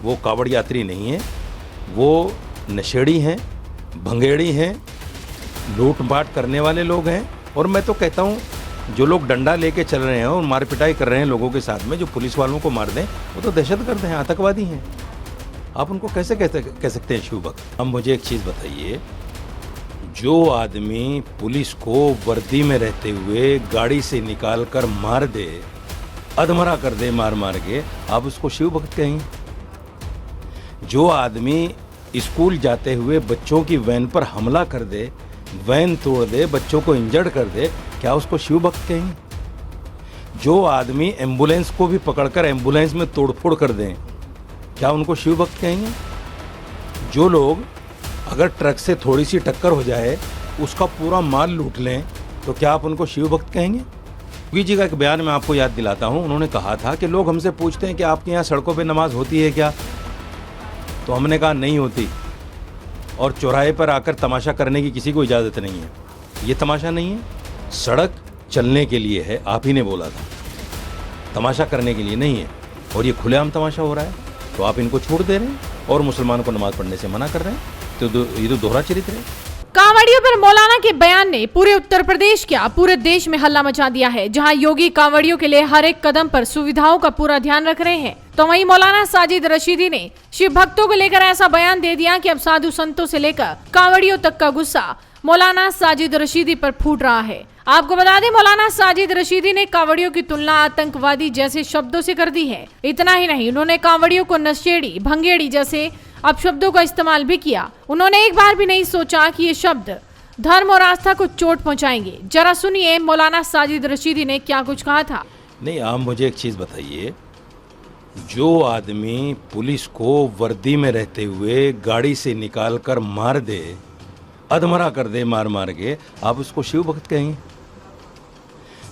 वो कावड़ यात्री नहीं है, वो नशेड़ी हैं, भंगेड़ी हैं, लूटपाट करने वाले लोग हैं। और मैं तो कहता हूँ जो लोग डंडा लेके चल रहे हैं और मार पिटाई कर रहे हैं लोगों के साथ में, जो पुलिस वालों को मार दें, वो तो दहशतगर्द हैं, आतंकवादी हैं। आप उनको कैसे कह सकते हैं शिवभक्त? अब मुझे एक चीज़ बताइए, जो आदमी पुलिस को वर्दी में रहते हुए गाड़ी से निकाल कर मार दे, अधमरा कर दे मार के, आप उसको शिवभक्त कहेंगे? जो आदमी स्कूल जाते हुए बच्चों की वैन पर हमला कर दे, वैन तोड़ दे, बच्चों को इंजर्ड कर दे, क्या उसको शिवभक्त कहेंगे? जो आदमी एम्बुलेंस को भी पकड़कर एम्बुलेंस में तोड़फोड़ कर दें, क्या उनको शिवभक्त कहेंगे? जो लोग अगर ट्रक से थोड़ी सी टक्कर हो जाए उसका पूरा माल लूट लें, तो क्या आप उनको शिवभक्त कहेंगे? योगी जी का एक बयान मैं आपको याद दिलाता हूं। उन्होंने कहा था कि लोग हमसे पूछते हैं कि आपके यहाँ सड़कों पे नमाज होती है क्या? तो हमने कहा नहीं होती, और चौराहे पर आकर तमाशा करने की किसी को इजाज़त नहीं है। ये तमाशा नहीं है, सड़क चलने के लिए है, आप ही ने बोला था, तमाशा करने के लिए नहीं है। और ये खुलेआम तमाशा हो रहा है, तो आप इनको छूट दे रहे हैं और मुसलमानों को नमाज पढ़ने से मना कर रहे हैं। तो ये तो दोहरा चरित्र है। कांवड़ियों पर मौलाना के बयान ने पूरे उत्तर प्रदेश क्या पूरे देश में हल्ला मचा दिया है। जहां योगी कांवड़ियों के लिए हर एक कदम पर सुविधाओं का पूरा ध्यान रख रहे हैं, तो वहीं मौलाना साजिद रशीदी ने शिव भक्तों को लेकर ऐसा बयान दे दिया कि अब साधु संतों से लेकर कांवड़ियों तक का गुस्सा मौलाना साजिद रशीदी पर फूट रहा है। आपको बता दें, मौलाना साजिद रशीदी ने कांवड़ियों की तुलना आतंकवादी जैसे शब्दों से कर दी है। इतना ही नहीं, उन्होंने कांवड़ियों को नशेड़ी, भंगेड़ी जैसे अपशब्दों का इस्तेमाल भी किया। उन्होंने एक बार भी नहीं सोचा कि ये शब्द धर्म और आस्था को चोट पहुंचाएंगे। जरा सुनिए मौलाना साजिद रशीदी ने क्या कुछ कहा था। नहीं, आप मुझे एक चीज़ बताइए, जो आदमी पुलिस को वर्दी में रहते हुए गाड़ी से निकाल कर मार दे, अधमरा कर दे मार के, आप उसको शिवभक्त कहेंगे?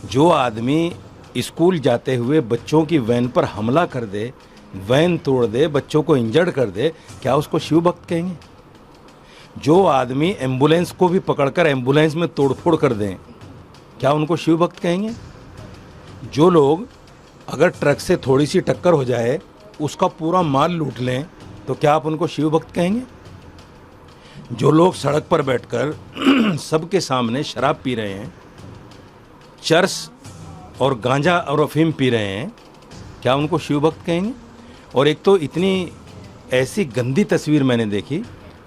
जो आदमी स्कूल जाते हुए बच्चों की वैन पर हमला कर दे, वैन तोड़ दे, बच्चों को इंजर्ड कर दे, क्या उसको शिवभक्त कहेंगे? जो आदमी एम्बुलेंस को भी पकड़कर एम्बुलेंस में तोड़फोड़ कर दें, क्या उनको शिवभक्त कहेंगे? जो लोग अगर ट्रक से थोड़ी सी टक्कर हो जाए उसका पूरा माल लूट लें, तो क्या आप उनको शिवभक्त कहेंगे? जो लोग सड़क पर बैठकर सबके सामने शराब पी रहे हैं, चरस और गांजा और अफीम पी रहे हैं, क्या उनको शिवभक्त कहेंगे? और एक तो इतनी ऐसी गंदी तस्वीर मैंने देखी,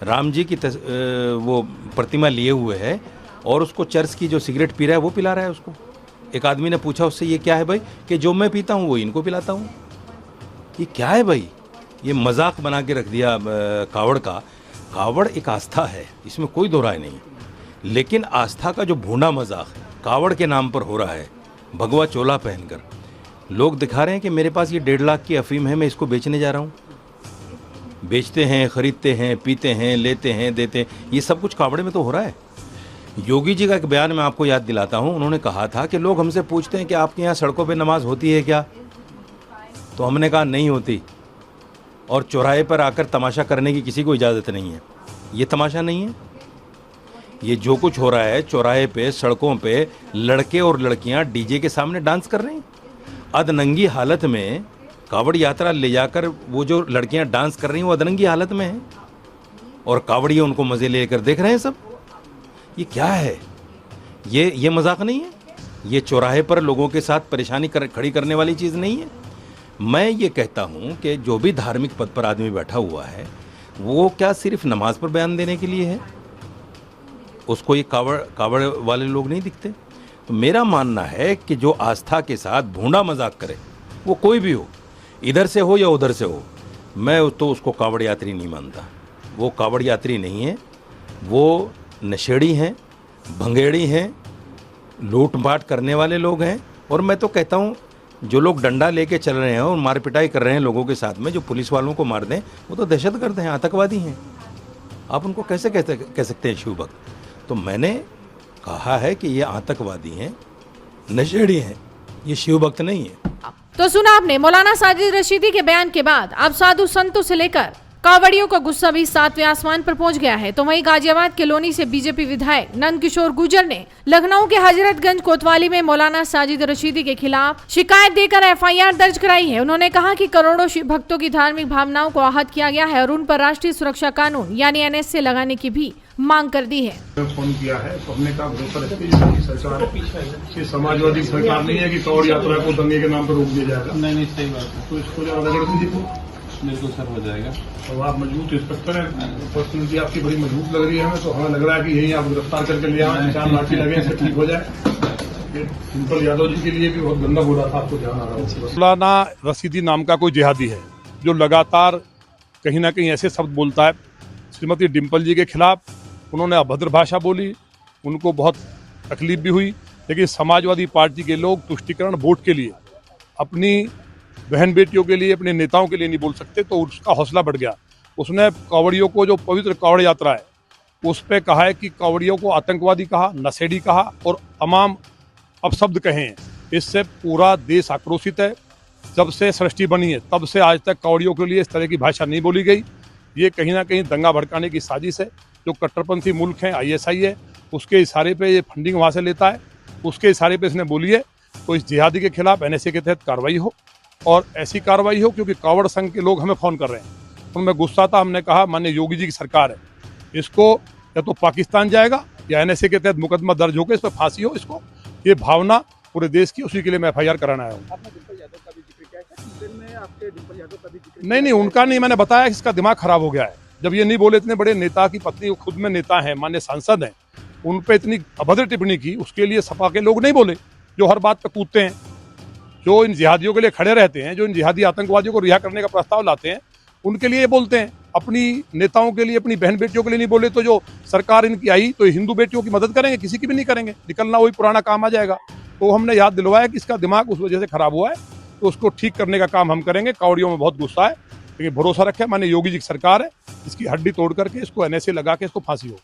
राम जी की वो प्रतिमा लिए हुए है और उसको चर्च की जो सिगरेट पी रहा है वो पिला रहा है उसको। एक आदमी ने पूछा उससे, ये क्या है भाई? कि जो मैं पीता हूँ वो इनको पिलाता हूँ। ये क्या है भाई? ये मजाक बना के रख दिया कावड़ का। कावड़ एक आस्था है, इसमें कोई दो राय नहीं, लेकिन आस्था का जो भूंडा मजाक कावड़ के नाम पर हो रहा है, भगवा चोला पहनकर लोग दिखा रहे हैं कि मेरे पास ये 1.5 लाख की अफीम है, मैं इसको बेचने जा रहा हूँ। बेचते हैं, खरीदते हैं, पीते हैं, लेते हैं, देते हैं, ये सब कुछ कावड़े में तो हो रहा है। योगी जी का एक बयान मैं आपको याद दिलाता हूँ। उन्होंने कहा था कि लोग हमसे पूछते हैं कि आपके यहाँ सड़कों पे नमाज होती है क्या? तो हमने कहा नहीं होती, और चौराहे पर आकर तमाशा करने की किसी को इजाज़त नहीं है। ये तमाशा नहीं है, ये जो कुछ हो रहा है चौराहे पे, सड़कों पे, लड़के और लड़कियाँ डीजे के सामने डांस कर रहे हैं अधनंगी हालत में। कावड़ यात्रा ले जाकर वो जो लड़कियां डांस कर रही हैं वो अधनंगी हालत में हैं, और कावड़िए उनको मज़े लेकर देख रहे हैं सब। ये क्या है? ये मजाक नहीं है, ये चौराहे पर लोगों के साथ परेशानी खड़ी करने वाली चीज़ नहीं है। मैं ये कहता हूँ कि जो भी धार्मिक पद पर आदमी बैठा हुआ है वो क्या सिर्फ नमाज पर बयान देने के लिए है? उसको ये कावड़ वाले लोग नहीं दिखते? तो मेरा मानना है कि जो आस्था के साथ भूंडा मजाक करे, वो कोई भी हो, इधर से हो या उधर से हो, मैं तो उसको कावड़ यात्री नहीं मानता। वो कावड़ यात्री नहीं है, वो नशेड़ी हैं, भंगेड़ी हैं, लूटपाट करने वाले लोग हैं। और मैं तो कहता हूँ जो लोग डंडा लेके चल रहे हैं और मार पिटाई कर रहे हैं लोगों के साथ में, जो पुलिस वालों को मार दें, वो तो दहशतगर्द हैं, आतंकवादी हैं। आप उनको कैसे कह सकते हैं शिवभक्त? तो मैंने कहा है कि ये आतंकवादी हैं, नशेड़ी हैं, ये शिवभक्त नहीं है। तो सुना आपने मौलाना साजिद रशीदी के बयान के बाद अब साधु संतों से लेकर कांवड़ियों का गुस्सा भी 7वें आसमान पर पहुंच गया है। तो वहीं गाजियाबाद के लोनी से बीजेपी विधायक नंद किशोर गुर्जर ने लखनऊ के हजरतगंज कोतवाली में मौलाना साजिद रशीदी के खिलाफ शिकायत देकर एफआईआर दर्ज कराई है। उन्होंने कहा कि करोड़ों शिव भक्तों की धार्मिक भावनाओं को आहत किया गया है और उन पर राष्ट्रीय सुरक्षा कानून यानी एनएसए लगाने की भी मांग कर दी है। फोन किया है तो हमने कहा भरोसा रखते हैं कि सरकार ये समाजवादी सरकार नहीं है कि कांवड़ यात्रा को दंगे के नाम पर रोक दिया जाएगा। नहीं सही बात है। तो इसको जरा रगड़ दीजिए। बिल्कुल सर, हो जाएगा। तो आप मजबूत इंस्पेक्टर हैं, पर्सनलिटी आपकी बड़ी मजबूत लग रही है हमें, तो हमें लग रहा है कि यही आप गिरफ्तार करके ले आए, 4 लाठी लगे से ठीक हो जाए। डिम्पल यादव जी के लिए भी बहुत गंदा बोला था, आपको ध्यान आ रहा है। मौलाना रशीदी नाम का कोई जिहादी है जो लगातार कहीं ना कहीं ऐसे शब्द बोलता है श्रीमती डिम्पल जी के खिलाफ। उन्होंने अभद्र भाषा बोली, उनको बहुत तकलीफ भी हुई, लेकिन समाजवादी पार्टी के लोग तुष्टीकरण वोट के लिए अपनी बहन बेटियों के लिए, अपने नेताओं के लिए नहीं बोल सकते, तो उसका हौसला बढ़ गया। उसने कांवड़ियों को, जो पवित्र कांवड़ यात्रा है, उस पर कहा है कि कांवड़ियों को आतंकवादी कहा, नशेड़ी कहा और तमाम अपशब्द कहे हैं। इससे पूरा देश आक्रोशित है। जब से सृष्टि बनी है तब से आज तक कांवड़ियों के लिए इस तरह की भाषा नहीं बोली गई। ये कहीं ना कहीं दंगा भड़काने की साजिश है। जो कट्टरपंथी मुल्क हैं, आईएसआई है, उसके इशारे पे ये फंडिंग वहाँ से लेता है, उसके इशारे पे इसने बोली है। तो इस जिहादी के खिलाफ एनएसए के तहत कार्रवाई हो और ऐसी कार्रवाई हो, क्योंकि कांवड़ संघ के लोग हमें फ़ोन कर रहे हैं। उनमें गुस्सा था। हमने कहा माननीय योगी जी की सरकार है, इसको या तो पाकिस्तान जाएगा या एनएसए के तहत मुकदमा दर्ज होकर इस पर फांसी हो। इसको ये भावना पूरे देश की, उसी के लिए मैं एफआईआर कराना आया हूँ। नहीं, उनका नहीं, मैंने बताया कि इसका दिमाग खराब हो गया है। जब ये नहीं बोले, इतने बड़े नेता की पत्नी खुद में नेता हैं, माननीय सांसद हैं, उन पे इतनी अभद्र टिप्पणी की, उसके लिए सपा के लोग नहीं बोले, जो हर बात पे कूदते हैं, जो इन जिहादियों के लिए खड़े रहते हैं, जो इन जिहादी आतंकवादियों को रिहा करने का प्रस्ताव लाते हैं, उनके लिए बोलते हैं। अपनी नेताओं के लिए, अपनी बहन बेटियों के लिए नहीं बोले, तो जो सरकार इनकी आई तो हिंदू बेटियों की मदद करेंगे, किसी की भी नहीं करेंगे। निकलना वही पुराना काम आ जाएगा। तो हमने याद दिलवाया कि इसका दिमाग उस वजह से खराब हुआ है, तो उसको ठीक करने का काम हम करेंगे। कांवड़ियों में बहुत गुस्सा है, लेकिन भरोसा रखें माननीय योगी जी की सरकार है, इसकी हड्डी तोड़ करके इसको एनएसए लगा के इसको फांसी हो।